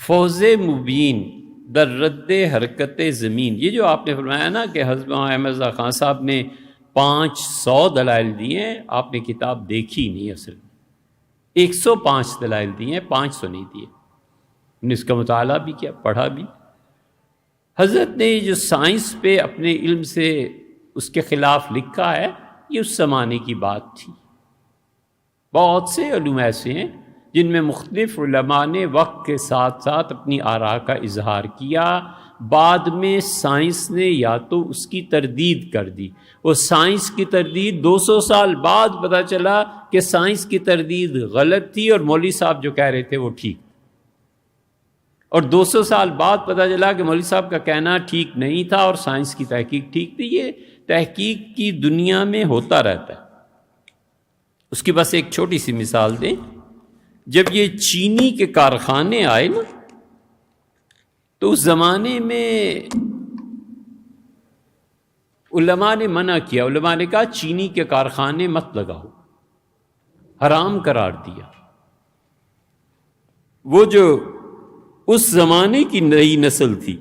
فوز مبین در رد حرکت زمین، یہ جو آپ نے فرمایا نا کہ حضرت احمد رضا خان صاحب نے 500 دلائل دیے ہیں، آپ نے کتاب دیکھی نہیں اصل میں، 105 دلائل دیے ہیں، 500 نہیں دیے، نے اس کا مطالعہ بھی کیا، پڑھا بھی۔ حضرت نے جو سائنس پہ اپنے علم سے اس کے خلاف لکھا ہے، یہ اس زمانے کی بات تھی۔ بہت سے علوم ایسے ہیں جن میں مختلف علماء نے وقت کے ساتھ ساتھ اپنی آراء کا اظہار کیا، بعد میں سائنس نے یا تو اس کی تردید کر دی، وہ سائنس کی تردید 200 سال بعد پتہ چلا کہ سائنس کی تردید غلط تھی اور مولوی صاحب جو کہہ رہے تھے وہ ٹھیک، اور 200 سال بعد پتہ چلا کہ مولوی صاحب کا کہنا ٹھیک نہیں تھا اور سائنس کی تحقیق ٹھیک تھی۔ یہ تحقیق کی دنیا میں ہوتا رہتا ہے۔ اس کی بس ایک چھوٹی سی مثال دیں، جب یہ چینی کے کارخانے آئے نا، تو اس زمانے میں علماء نے منع کیا، علماء نے کہا چینی کے کارخانے مت لگاؤ، حرام قرار دیا۔ وہ جو اس زمانے کی نئی نسل تھی،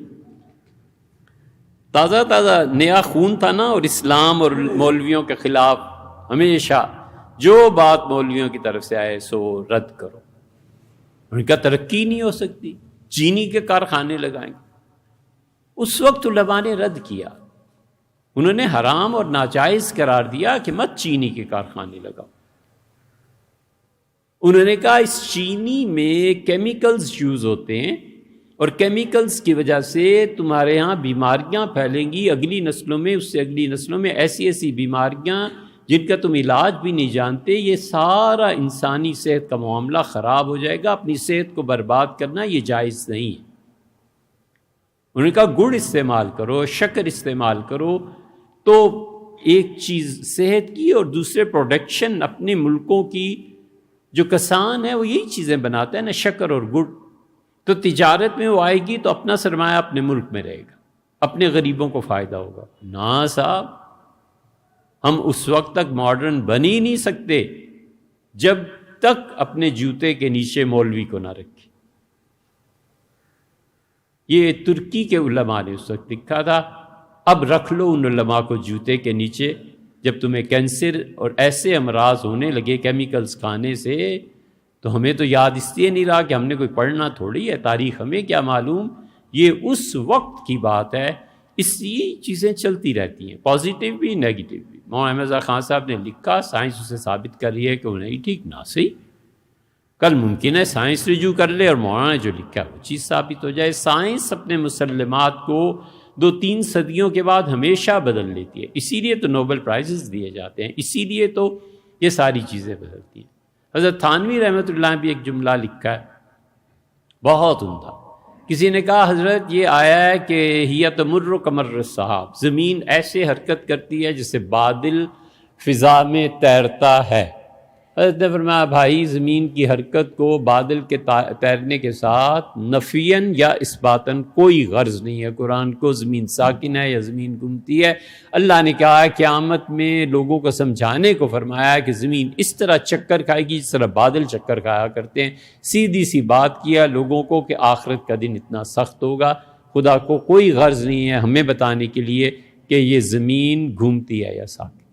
تازہ تازہ نیا خون تھا نا، اور اسلام اور مولویوں کے خلاف ہمیشہ جو بات مولویوں کی طرف سے آئے سو رد کرو، ان کا ترقی نہیں ہو سکتی، چینی کے کارخانے لگائیں گے۔ اس وقت علماء نے رد کیا، انہوں نے حرام اور ناجائز قرار دیا کہ مت چینی کے کارخانے لگاؤ۔ انہوں نے کہا اس چینی میں کیمیکلز یوز ہوتے ہیں اور کیمیکلز کی وجہ سے تمہارے ہاں بیماریاں پھیلیں گی، اگلی نسلوں میں، اس سے اگلی نسلوں میں ایسی ایسی بیماریاں جن کا تم علاج بھی نہیں جانتے، یہ سارا انسانی صحت کا معاملہ خراب ہو جائے گا، اپنی صحت کو برباد کرنا یہ جائز نہیں ہے۔ انہوں نے کہا گڑ استعمال کرو، شکر استعمال کرو، تو ایک چیز صحت کی اور دوسرے پروڈکشن اپنے ملکوں کی، جو کسان ہے وہ یہی چیزیں بناتا ہے نا، شکر اور گڑ، تو تجارت میں وہ آئے گی تو اپنا سرمایہ اپنے ملک میں رہے گا، اپنے غریبوں کو فائدہ ہوگا۔ نا صاحب، ہم اس وقت تک ماڈرن بن ہی نہیں سکتے جب تک اپنے جوتے کے نیچے مولوی کو نہ رکھیں۔ یہ ترکی کے علماء نے اس وقت لکھا تھا، اب رکھ لو ان علماء کو جوتے کے نیچے، جب تمہیں کینسر اور ایسے امراض ہونے لگے کیمیکلز کھانے سے، تو ہمیں تو یاد اس لیے نہیں رہا کہ ہم نے کوئی پڑھنا تھوڑی ہے تاریخ، ہمیں کیا معلوم، یہ اس وقت کی بات ہے۔ اس لیے چیزیں چلتی رہتی ہیں، پازیٹیو بھی نیگیٹو بھی۔ مولانا احمد رضا خان صاحب نے لکھا، سائنس اسے ثابت کر رہی ہے کہ وہ نہیں ٹھیک، نہ صحیح، کل ممکن ہے سائنس رجوع کر لے اور مولانا نے جو لکھا ہے وہ چیز ثابت ہو جائے۔ سائنس اپنے مسلمات کو 2-3 صدیوں کے بعد ہمیشہ بدل لیتی ہے، اسی لیے تو نوبل پرائزز دیے جاتے ہیں، اسی لیے تو یہ ساری چیزیں بدلتی ہیں۔ حضرت تھانوی رحمۃ اللہ نے بھی ایک جملہ لکھا ہے بہت عمدہ۔ کسی نے کہا حضرت یہ آیا ہے کہ ہی تمر کمر السحاب، زمین ایسے حرکت کرتی ہے جیسے بادل فضا میں تیرتا ہے۔ حضرت نے فرمایا بھائی، زمین کی حرکت کو بادل کے تیرنے کے ساتھ نفیاً یا اثباتاً کوئی غرض نہیں ہے۔ قرآن کو زمین ساکن ہے یا زمین گھومتی ہے، اللہ نے کہا ہے قیامت میں لوگوں کو سمجھانے کو فرمایا ہے کہ زمین اس طرح چکر کھائے گی جس طرح بادل چکر کھایا کرتے ہیں۔ سیدھی سی بات کیا لوگوں کو کہ آخرت کا دن اتنا سخت ہوگا۔ خدا کو کوئی غرض نہیں ہے ہمیں بتانے کے لیے کہ یہ زمین گھومتی ہے یا ساکن۔